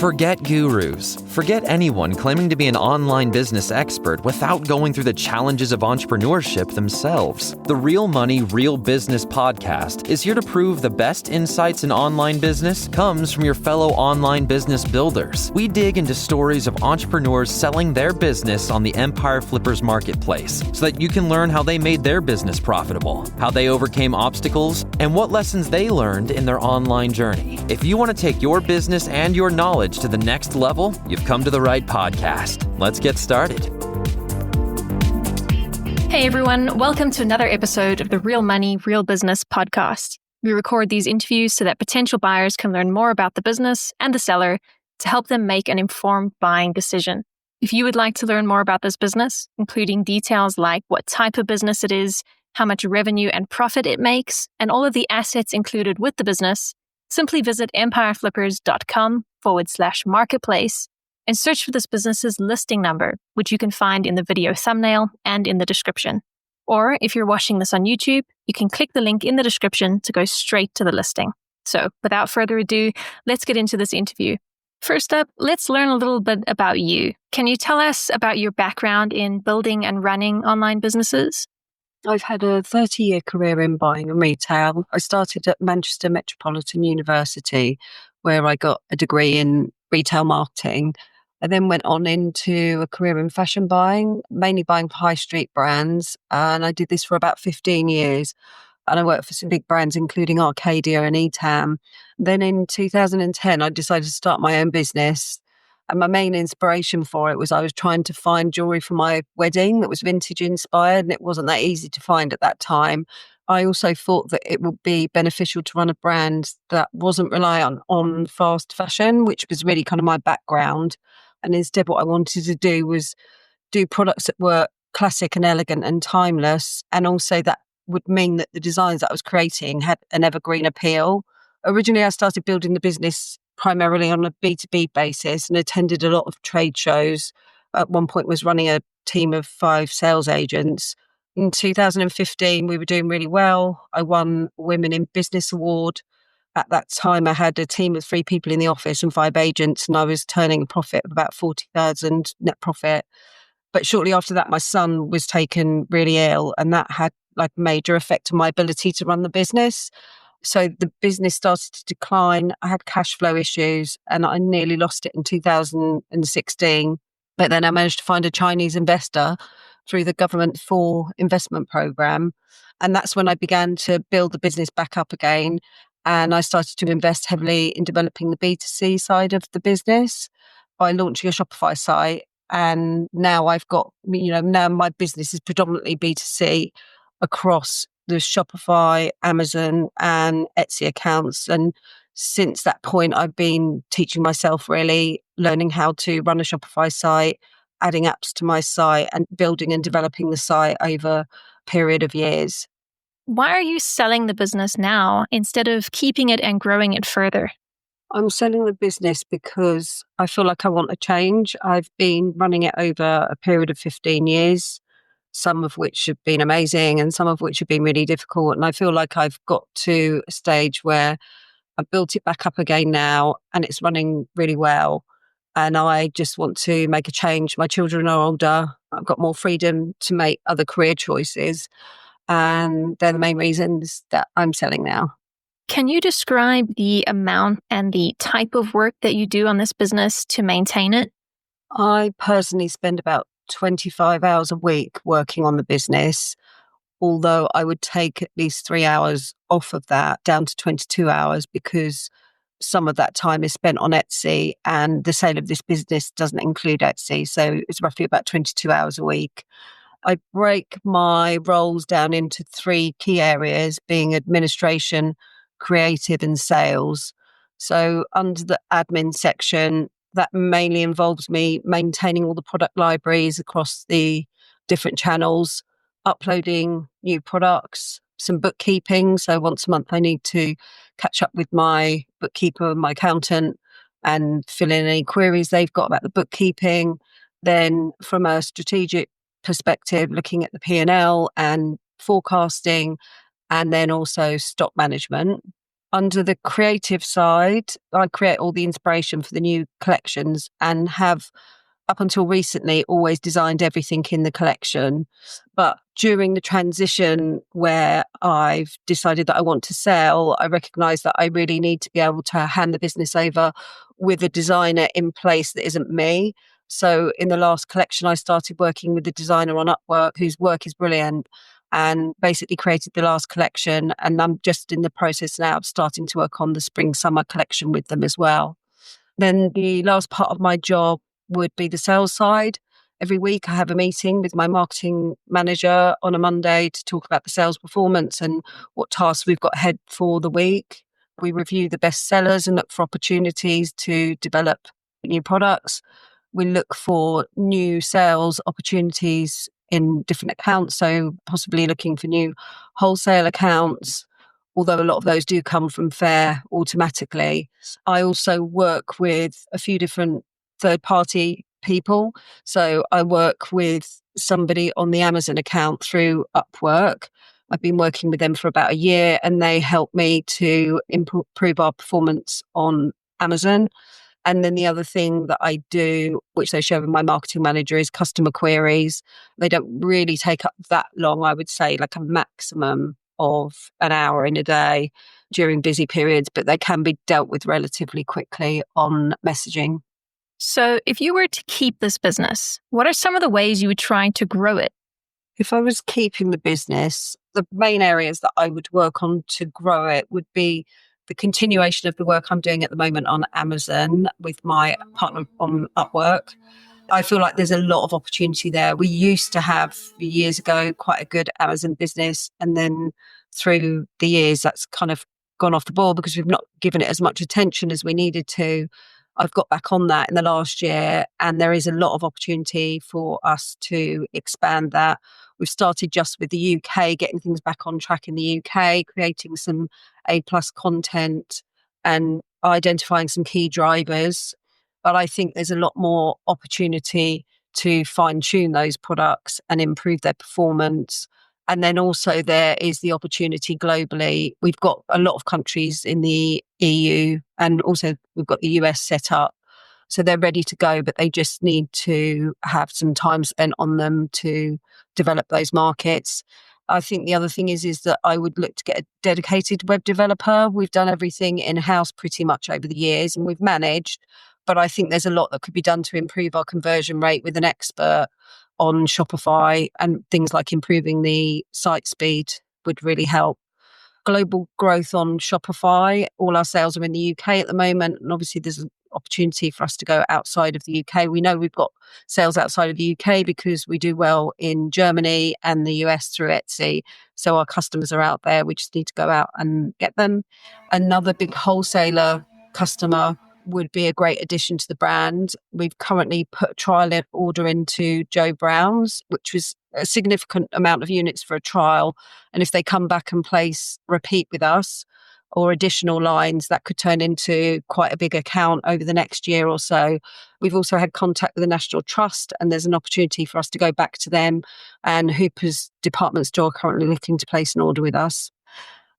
Forget gurus. Forget anyone claiming to be an online business expert without going through the challenges of entrepreneurship themselves. The Real Money, Real Business podcast is here to prove the best insights in online business comes from your fellow online business builders. We dig into stories of entrepreneurs selling their business on the Empire Flippers marketplace so that you can learn how they made their business profitable, how they overcame obstacles, and what lessons they learned in their online journey. If you want to take your business and your knowledge to the next level, you've come to the right podcast. Let's get started. Hey everyone, welcome to another episode of the Real Money, Real Business podcast. We record these interviews so that potential buyers can learn more about the business and the seller to help them make an informed buying decision. If you would like to learn more about this business, including details like what type of business it is, how much revenue and profit it makes, and all of the assets included with the business, simply visit empireflippers.com/marketplace and search for this business's listing number, which you can find in the video thumbnail and in the description. Or if you're watching this on YouTube, you can click the link in the description to go straight to the listing. So without further ado, let's get into this interview. First up, let's learn a little bit about you. Can you tell us about your background in building and running online businesses? I've had a 30-year career in buying and retail. I started at Manchester Metropolitan University, where I got a degree in retail marketing. I then went on into a career in fashion buying, mainly buying for high street brands. And I did this for about 15 years. And I worked for some big brands, including Arcadia and Etam. Then in 2010, I decided to start my own business. And my main inspiration for it was I was trying to find jewellery for my wedding that was vintage inspired, and it wasn't that easy to find at that time. I also thought that it would be beneficial to run a brand that wasn't reliant on fast fashion, which was really kind of my background. And instead what I wanted to do was do products that were classic and elegant and timeless, and also that would mean that the designs that I was creating had an evergreen appeal. Originally, I started building the business primarily on a B2B basis and attended a lot of trade shows. At one point was running a team of 5 sales agents. In 2015, we were doing really well. I won Women in Business Award. At that time, I had a team of 3 people in the office and 5 agents, and I was turning a profit of about 40,000 net profit. But shortly after that, my son was taken really ill, and that had like major effect on my ability to run the business. So the business started to decline. I had cash flow issues and I nearly lost it in 2016. But then I managed to find a Chinese investor through the government for investment program. And that's when I began to build the business back up again. And I started to invest heavily in developing the B2C side of the business by launching a Shopify site. And now I've got, now my business is predominantly B2C across the Shopify, Amazon and Etsy accounts. And since that point, I've been teaching myself really, learning how to run a Shopify site, adding apps to my site and building and developing the site over a period of years. Why are you selling the business now instead of keeping it and growing it further? I'm selling the business because I feel like I want a change. I've been running it over a period of 15 years. Some of which have been amazing and some of which have been really difficult. And I feel like I've got to a stage where I've built it back up again now and it's running really well. And I just want to make a change. My children are older. I've got more freedom to make other career choices. And they're the main reasons that I'm selling now. Can you describe the amount and the type of work that you do on this business to maintain it? I personally spend about 25 hours a week working on the business, although I would take at least 3 hours off of that down to 22 hours because some of that time is spent on Etsy and the sale of this business doesn't include Etsy. So it's roughly about 22 hours a week. I break my roles down into 3 key areas, being administration, creative and sales. So under the admin section, that mainly involves me maintaining all the product libraries across the different channels, uploading new products, some bookkeeping. So once a month, I need to catch up with my bookkeeper, my accountant, and fill in any queries they've got about the bookkeeping. Then from a strategic perspective, looking at the P&L and forecasting, and then also stock management. Under the creative side, I create all the inspiration for the new collections and have, up until recently, always designed everything in the collection. But during the transition where I've decided that I want to sell, I recognise that I really need to be able to hand the business over with a designer in place that isn't me. So in the last collection, I started working with the designer on Upwork, whose work is brilliant, and basically created the last collection. And I'm just in the process now of starting to work on the spring summer collection with them as well. Then the last part of my job would be the sales side. Every week I have a meeting with my marketing manager on a Monday to talk about the sales performance and what tasks we've got ahead for the week. We review the best sellers and look for opportunities to develop new products. We look for new sales opportunities in different accounts, so possibly looking for new wholesale accounts, although a lot of those do come from Fair automatically. I also work with a few different third-party people. So I work with somebody on the Amazon account through Upwork. I've been working with them for about a year, and they help me to improve our performance on Amazon. And then the other thing that I do, which they share with my marketing manager, is customer queries. They don't really take up that long, I would say, like a maximum of an hour in a day during busy periods, but they can be dealt with relatively quickly on messaging. So, if you were to keep this business, what are some of the ways you would try to grow it? If I was keeping the business, the main areas that I would work on to grow it would be the continuation of the work I'm doing at the moment on Amazon with my partner on Upwork. I feel like there's a lot of opportunity there. We used to have, years ago, quite a good Amazon business. And then through the years, that's kind of gone off the boil because we've not given it as much attention as we needed to. I've got back on that in the last year, and there is a lot of opportunity for us to expand that. We've started just with the UK, getting things back on track in the UK, creating some A+ content and identifying some key drivers. But I think there's a lot more opportunity to fine tune those products and improve their performance. And then also there is the opportunity globally. We've got a lot of countries in the EU, and also we've got the US set up. So they're ready to go, but they just need to have some time spent on them to develop those markets. I think the other thing is that I would look to get a dedicated web developer. We've done everything in-house pretty much over the years, and we've managed, but I think there's a lot that could be done to improve our conversion rate with an expert on Shopify, and things like improving the site speed would really help. Global growth on Shopify. All our sales are in the UK at the moment, and obviously there's an opportunity for us to go outside of the UK. We know we've got sales outside of the UK because we do well in Germany and the US through Etsy. So our customers are out there. We just need to go out and get them. Another big wholesaler customer would be a great addition to the brand. We've currently put a trial order into Joe Brown's, which was a significant amount of units for a trial. And if they come back and place repeat with us or additional lines, that could turn into quite a big account over the next year or so. We've also had contact with the National Trust, and there's an opportunity for us to go back to them. And Hooper's department store currently looking to place an order with us.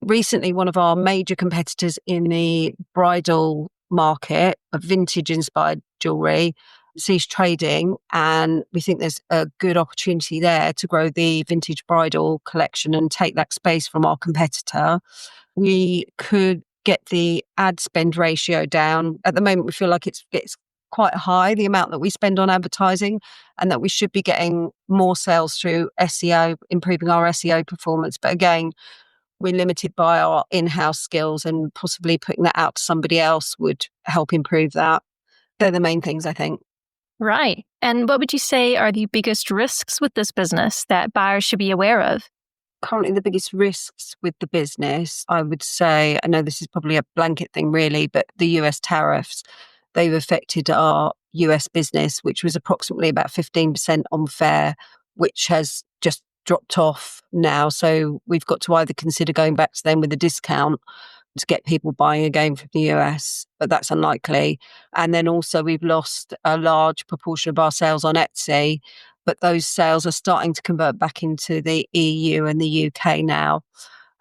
Recently, one of our major competitors in the bridal market of vintage inspired jewellery ceased trading, and we think there's a good opportunity there to grow the vintage bridal collection and take that space from our competitor. We could get the ad spend ratio down. At the moment, we feel like it's quite high, the amount that we spend on advertising, and that we should be getting more sales through SEO, improving our SEO performance. But again, we're limited by our in-house skills, and possibly putting that out to somebody else would help improve that. They're the main things, I think. Right. And what would you say are the biggest risks with this business that buyers should be aware of? Currently, the biggest risks with the business, I would say, I know this is probably a blanket thing really, but the US tariffs, they've affected our US business, which was approximately about 15% on Fair, which has just dropped off now. So we've got to either consider going back to them with a discount to get people buying again from the US, but that's unlikely. And then also we've lost a large proportion of our sales on Etsy, but those sales are starting to convert back into the EU and the UK now.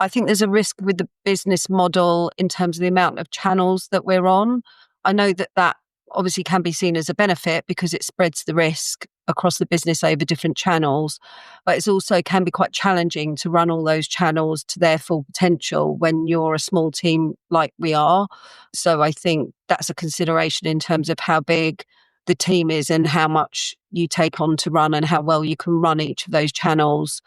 I think there's a risk with the business model in terms of the amount of channels that we're on. I know that obviously can be seen as a benefit because it spreads the risk across the business over different channels, but it's also can be quite challenging to run all those channels to their full potential when you're a small team like we are. So I think that's a consideration in terms of how big the team is and how much you take on to run and how well you can run each of those channels.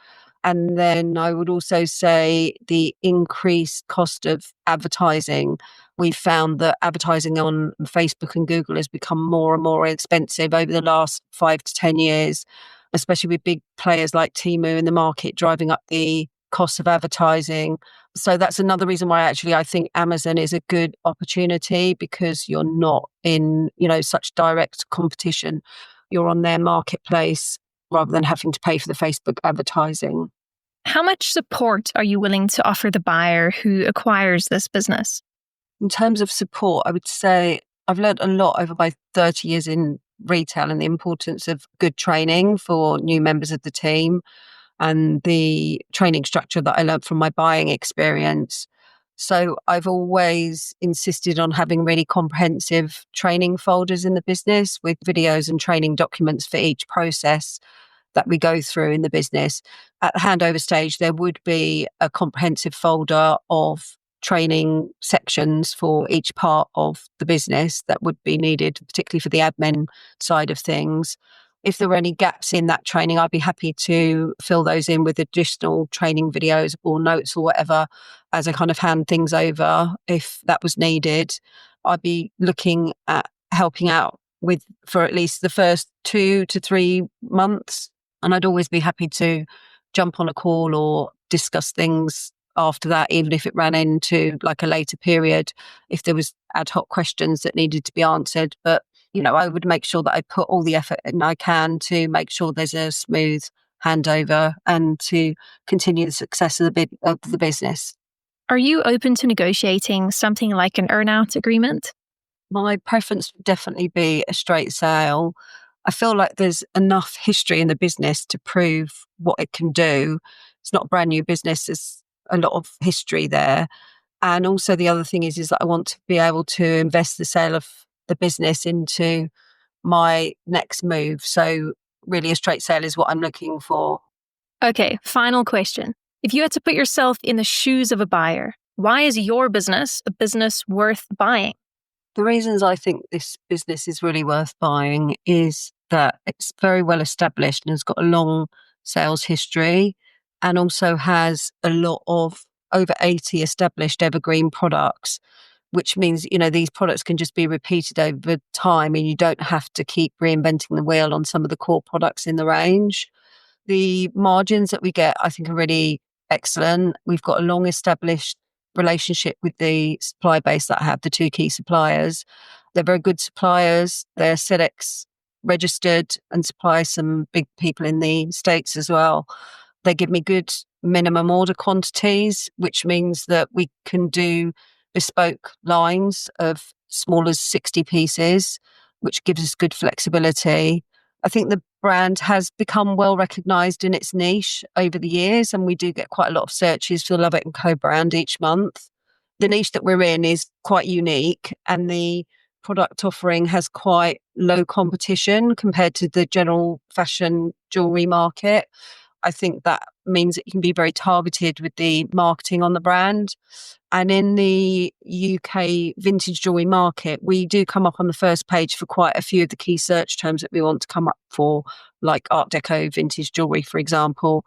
And then I would also say the increased cost of advertising. We found that advertising on Facebook and Google has become more and more expensive over the last 5 to 10 years, especially with big players like Temu in the market driving up the cost of advertising. So that's another reason why actually I think Amazon is a good opportunity, because you're not in, such direct competition. You're on their marketplace rather than having to pay for the Facebook advertising. How much support are you willing to offer the buyer who acquires this business? In terms of support, I would say I've learned a lot over my 30 years in retail and the importance of good training for new members of the team and the training structure that I learned from my buying experience. So I've always insisted on having really comprehensive training folders in the business with videos and training documents for each process that we go through in the business. At the handover stage, there would be a comprehensive folder of training sections for each part of the business that would be needed, particularly for the admin side of things. If there were any gaps in that training, I'd be happy to fill those in with additional training videos or notes or whatever as I kind of hand things over if that was needed. I'd be looking at helping out for at least the first 2 to 3 months. And I'd always be happy to jump on a call or discuss things after that, even if it ran into like a later period, if there was ad hoc questions that needed to be answered. But I would make sure that I put all the effort in I can to make sure there's a smooth handover and to continue the success of the business. Are you open to negotiating something like an earn-out agreement? My preference would definitely be a straight sale. I feel like there's enough history in the business to prove what it can do. It's not a brand new business. There's a lot of history there. And also the other thing is that I want to be able to invest the sale of the business into my next move. So really a straight sale is what I'm looking for. Okay, final question. If you had to put yourself in the shoes of a buyer, why is your business a business worth buying? The reasons I think this business is really worth buying is that it's very well established and has got a long sales history and also has a lot of over 80 established evergreen products, which means, these products can just be repeated over time and you don't have to keep reinventing the wheel on some of the core products in the range. The margins that we get, I think, are really excellent. We've got a long established relationship with the supply base that I have, the 2 key suppliers. They're very good suppliers. They're SEDEX registered and supply some big people in the States as well. They give me good minimum order quantities, which means that we can do bespoke lines of small as 60 pieces, which gives us good flexibility. I think the brand has become well recognised in its niche over the years, and we do get quite a lot of searches for the Love It & Co brand each month. The niche that we're in is quite unique, and the product offering has quite low competition compared to the general fashion jewellery market. I think that means that you can be very targeted with the marketing on the brand. And in the UK vintage jewellery market, we do come up on the first page for quite a few of the key search terms that we want to come up for, like Art Deco vintage jewellery, for example.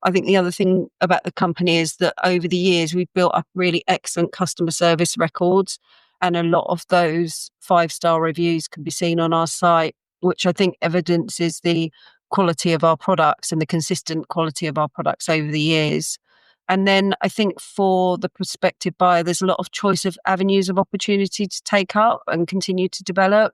I think the other thing about the company is that over the years, we've built up really excellent customer service records. And a lot of those 5-star reviews can be seen on our site, which I think evidences the quality of our products and the consistent quality of our products over the years. And then I think for the prospective buyer, there's a lot of choice of avenues of opportunity to take up and continue to develop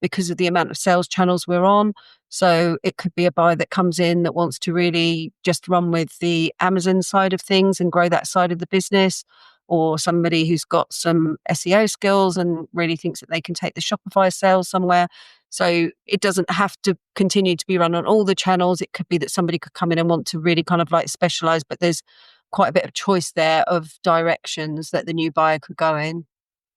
because of the amount of sales channels we're on. So it could be a buyer that comes in that wants to really just run with the Amazon side of things and grow that side of the business, or somebody who's got some SEO skills and really thinks that they can take the Shopify sales somewhere. So it doesn't have to continue to be run on all the channels. It could be that somebody could come in and want to really kind of like specialize, but there's quite a bit of choice there of directions that the new buyer could go in.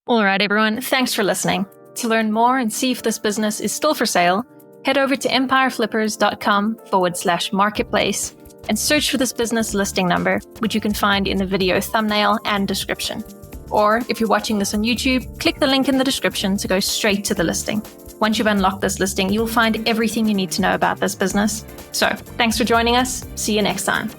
All right, everyone. Thanks for listening. To learn more and see if this business is still for sale, head over to empireflippers.com/marketplace and search for this business listing number, which you can find in the video thumbnail and description. Or if you're watching this on YouTube, click the link in the description to go straight to the listing. Once you've unlocked this listing, you'll find everything you need to know about this business. So, thanks for joining us. See you next time.